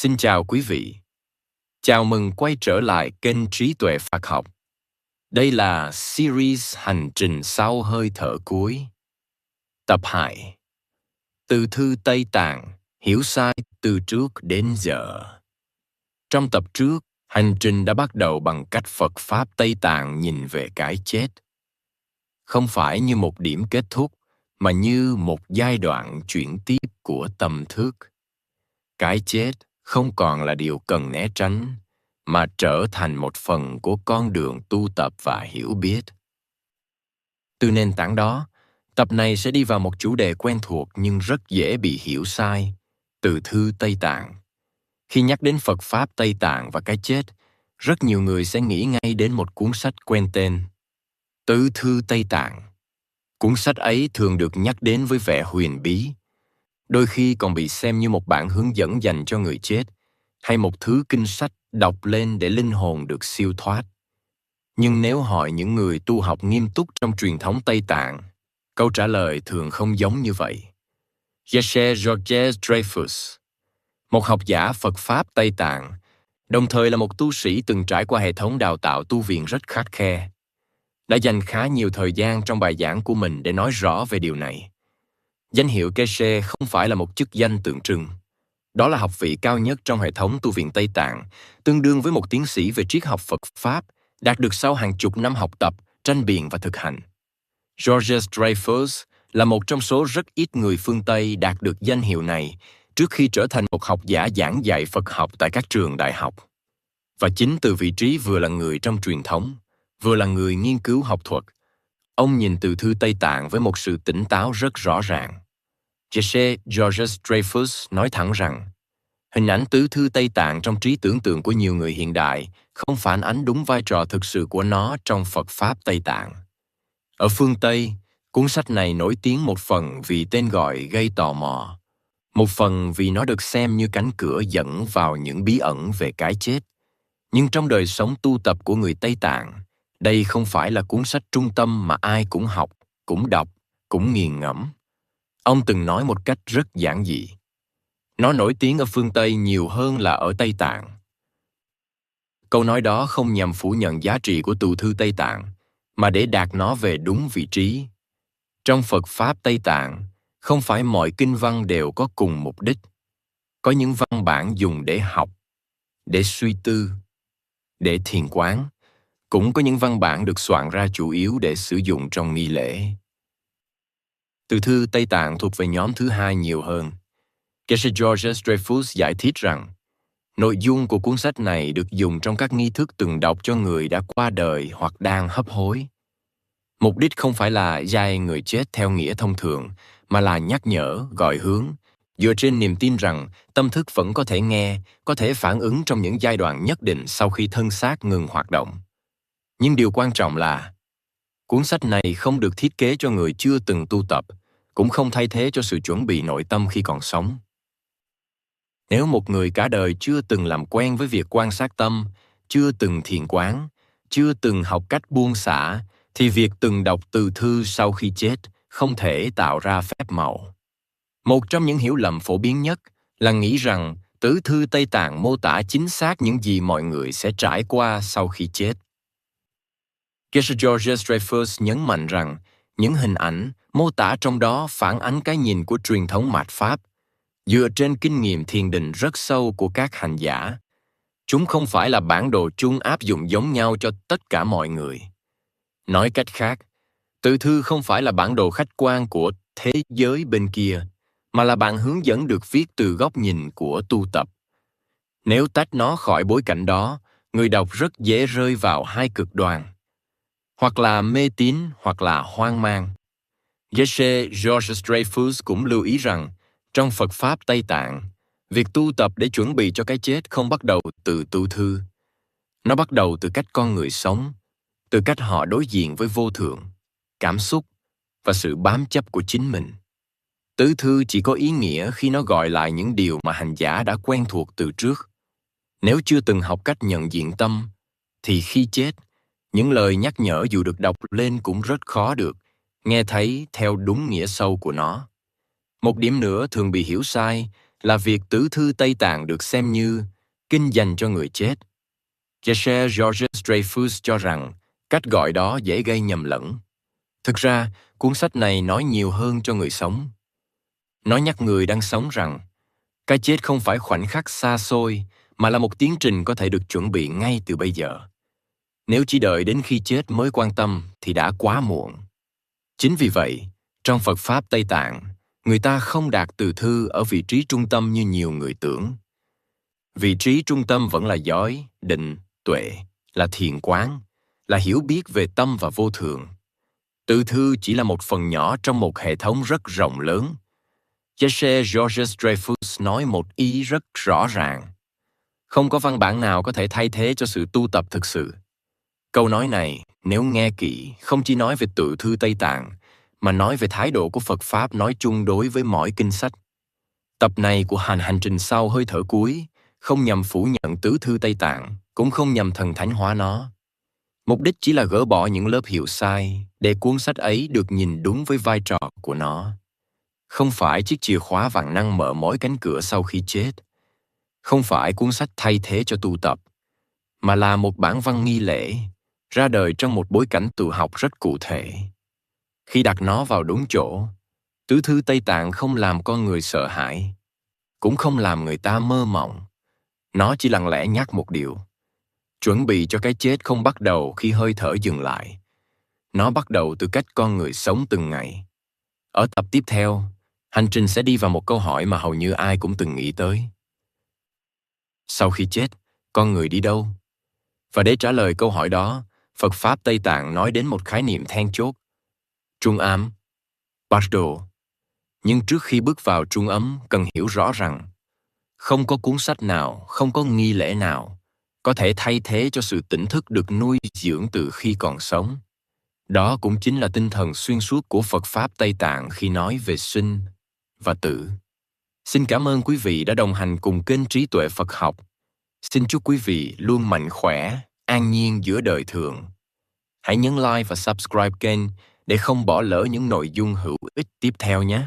Xin chào quý vị. Chào mừng quay trở lại kênh Trí Tuệ Phật Học. Đây là series Hành trình sau hơi thở cuối. Tập 2. Từ thư Tây Tạng, hiểu sai từ trước đến giờ. Trong tập trước, hành trình đã bắt đầu bằng cách Phật Pháp Tây Tạng nhìn về cái chết. Không phải như một điểm kết thúc, mà như một giai đoạn chuyển tiếp của tâm thức. Cái chết không còn là điều cần né tránh, mà trở thành một phần của con đường tu tập và hiểu biết. Từ nền tảng đó, tập này sẽ đi vào một chủ đề quen thuộc nhưng rất dễ bị hiểu sai, từ thư Tây Tạng. Khi nhắc đến Phật Pháp Tây Tạng và cái chết, rất nhiều người sẽ nghĩ ngay đến một cuốn sách quen tên, Tứ thư Tây Tạng. Cuốn sách ấy thường được nhắc đến với vẻ huyền bí, đôi khi còn bị xem như một bản hướng dẫn dành cho người chết, hay một thứ kinh sách đọc lên để linh hồn được siêu thoát. Nhưng nếu hỏi những người tu học nghiêm túc trong truyền thống Tây Tạng, câu trả lời thường không giống như vậy. Geshe-Georges Dreyfus, một học giả Phật Pháp Tây Tạng, đồng thời là một tu sĩ từng trải qua hệ thống đào tạo tu viện rất khắt khe, đã dành khá nhiều thời gian trong bài giảng của mình để nói rõ về điều này. Danh hiệu Geshe không phải là một chức danh tượng trưng. Đó là học vị cao nhất trong hệ thống tu viện Tây Tạng, tương đương với một tiến sĩ về triết học Phật Pháp, đạt được sau hàng chục năm học tập, tranh biện và thực hành. Georges Dreyfus là một trong số rất ít người phương Tây đạt được danh hiệu này trước khi trở thành một học giả giảng dạy Phật học tại các trường đại học. Và chính từ vị trí vừa là người trong truyền thống, vừa là người nghiên cứu học thuật, ông nhìn từ thư Tây Tạng với một sự tỉnh táo rất rõ ràng. Geshe-Georges Dreyfus nói thẳng rằng, hình ảnh tứ thư Tây Tạng trong trí tưởng tượng của nhiều người hiện đại không phản ánh đúng vai trò thực sự của nó trong Phật Pháp Tây Tạng. Ở phương Tây, cuốn sách này nổi tiếng một phần vì tên gọi gây tò mò, một phần vì nó được xem như cánh cửa dẫn vào những bí ẩn về cái chết. Nhưng trong đời sống tu tập của người Tây Tạng, đây không phải là cuốn sách trung tâm mà ai cũng học, cũng đọc, cũng nghiền ngẫm. Ông từng nói một cách rất giản dị. Nó nổi tiếng ở phương Tây nhiều hơn là ở Tây Tạng. Câu nói đó không nhằm phủ nhận giá trị của từ thư Tây Tạng, mà để đạt nó về đúng vị trí. Trong Phật Pháp Tây Tạng, không phải mọi kinh văn đều có cùng mục đích. Có những văn bản dùng để học, để suy tư, để thiền quán. Cũng có những văn bản được soạn ra chủ yếu để sử dụng trong nghi lễ. Từ thư Tây Tạng thuộc về nhóm thứ hai nhiều hơn. Geshe-Georges Dreyfus giải thích rằng, nội dung của cuốn sách này được dùng trong các nghi thức từng đọc cho người đã qua đời hoặc đang hấp hối. Mục đích không phải là giai người chết theo nghĩa thông thường, mà là nhắc nhở, gọi hướng, dựa trên niềm tin rằng tâm thức vẫn có thể nghe, có thể phản ứng trong những giai đoạn nhất định sau khi thân xác ngừng hoạt động. Nhưng điều quan trọng là, cuốn sách này không được thiết kế cho người chưa từng tu tập, cũng không thay thế cho sự chuẩn bị nội tâm khi còn sống. Nếu một người cả đời chưa từng làm quen với việc quan sát tâm, chưa từng thiền quán, chưa từng học cách buông xả, thì việc từng đọc từ thư sau khi chết không thể tạo ra phép màu. Một trong những hiểu lầm phổ biến nhất là nghĩ rằng tứ thư Tây Tạng mô tả chính xác những gì mọi người sẽ trải qua sau khi chết. Geshe-Georges Dreyfus nhấn mạnh rằng những hình ảnh mô tả trong đó phản ánh cái nhìn của truyền thống mạt Pháp, dựa trên kinh nghiệm thiền định rất sâu của các hành giả. Chúng không phải là bản đồ chung áp dụng giống nhau cho tất cả mọi người. Nói cách khác, từ thư không phải là bản đồ khách quan của thế giới bên kia, mà là bản hướng dẫn được viết từ góc nhìn của tu tập. Nếu tách nó khỏi bối cảnh đó, người đọc rất dễ rơi vào hai cực đoan, hoặc là mê tín hoặc là hoang mang. Geshe-Georges Dreyfus cũng lưu ý rằng, trong Phật Pháp Tây Tạng, việc tu tập để chuẩn bị cho cái chết không bắt đầu từ tu thư. Nó bắt đầu từ cách con người sống, từ cách họ đối diện với vô thượng, cảm xúc và sự bám chấp của chính mình. Tứ thư chỉ có ý nghĩa khi nó gọi lại những điều mà hành giả đã quen thuộc từ trước. Nếu chưa từng học cách nhận diện tâm, thì khi chết, những lời nhắc nhở dù được đọc lên cũng rất khó được nghe thấy theo đúng nghĩa sâu của nó. Một điểm nữa thường bị hiểu sai là việc tử thư Tây Tạng được xem như kinh dành cho người chết. Geshe Georges Dreyfus cho rằng cách gọi đó dễ gây nhầm lẫn. Thực ra, cuốn sách này nói nhiều hơn cho người sống. Nó nhắc người đang sống rằng cái chết không phải khoảnh khắc xa xôi, mà là một tiến trình có thể được chuẩn bị ngay từ bây giờ. Nếu chỉ đợi đến khi chết mới quan tâm thì đã quá muộn. Chính vì vậy, trong Phật Pháp Tây Tạng, người ta không đặt từ thư ở vị trí trung tâm như nhiều người tưởng. Vị trí trung tâm vẫn là giới, định, tuệ, là thiền quán, là hiểu biết về tâm và vô thường. Từ thư chỉ là một phần nhỏ trong một hệ thống rất rộng lớn. Geshe Georges Dreyfus nói một ý rất rõ ràng. Không có văn bản nào có thể thay thế cho sự tu tập thực sự. Câu nói này, nếu nghe kỹ, không chỉ nói về tự thư Tây Tạng, mà nói về thái độ của Phật Pháp nói chung đối với mỗi kinh sách. Tập này của hành trình sau hơi thở cuối không nhằm phủ nhận tứ thư Tây Tạng, cũng không nhằm thần thánh hóa nó. Mục đích chỉ là gỡ bỏ những lớp hiểu sai để cuốn sách ấy được nhìn đúng với vai trò của nó. Không phải chiếc chìa khóa vạn năng mở mỗi cánh cửa sau khi chết. Không phải cuốn sách thay thế cho tu tập, mà là một bản văn nghi lễ, ra đời trong một bối cảnh tự học rất cụ thể. Khi đặt nó vào đúng chỗ, tứ thư Tây Tạng không làm con người sợ hãi, cũng không làm người ta mơ mộng. Nó chỉ lặng lẽ nhắc một điều. Chuẩn bị cho cái chết không bắt đầu khi hơi thở dừng lại. Nó bắt đầu từ cách con người sống từng ngày. Ở tập tiếp theo, hành trình sẽ đi vào một câu hỏi mà hầu như ai cũng từng nghĩ tới. Sau khi chết, con người đi đâu? Và để trả lời câu hỏi đó, Phật Pháp Tây Tạng nói đến một khái niệm then chốt. Trung ấm, Bardo. Nhưng trước khi bước vào trung ấm, cần hiểu rõ rằng không có cuốn sách nào, không có nghi lễ nào có thể thay thế cho sự tỉnh thức được nuôi dưỡng từ khi còn sống. Đó cũng chính là tinh thần xuyên suốt của Phật Pháp Tây Tạng khi nói về sinh và tử. Xin cảm ơn quý vị đã đồng hành cùng kênh Trí Tuệ Phật Học. Xin chúc quý vị luôn mạnh khỏe, an nhiên giữa đời thường. Hãy nhấn like và subscribe kênh để không bỏ lỡ những nội dung hữu ích tiếp theo nhé.